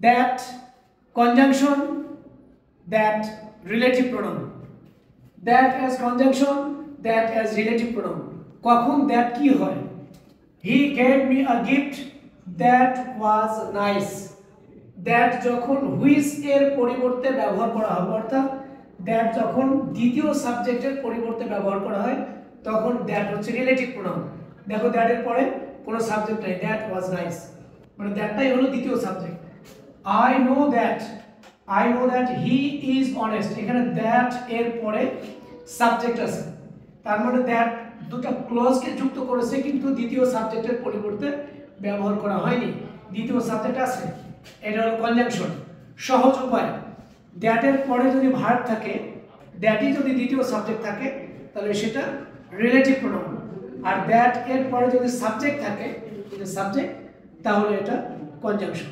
that conjunction, that relative pronoun, that as conjunction, that as relative pronoun. কখন that কি হয়? He gave me a gift that was nice. that যখন which এর পরিবর্তে ব্যবহার করা হবে, অর্থাৎ that যখন দ্বিতীয় সাবজেক্টের পরিবর্তে ব্যবহার করা হয় তখন that হচ্ছে রিলেটিভ প্রোনাউন। দেখো that এর পরে কোনো সাবজেক্ট নাই, that was nice, মানে thatটাই হলো দ্বিতীয় subject. I know that he is honest, এখানে that এর পরে সাবজেক্ট আছে, তার মানে that দুটো ক্লজকে যুক্ত করেছে কিন্তু দ্বিতীয় সাবজেক্টের পরিবর্তে ব্যবহার করা হয়নি, দ্বিতীয় সাবজেক্ট আছে, এটা হলো কনজাংশন। সহজ উপায়, দ্যাট এর পরে যদি ভার্ব থাকে, দ্যাটই যদি দ্বিতীয় সাবজেক্ট থাকে তাহলে সেটা রিলেটিভ প্রোনাউন, আর দ্যাট এর পরে যদি সাবজেক্ট থাকে, সাবজেক্ট, তাহলে এটা কনজাংশন।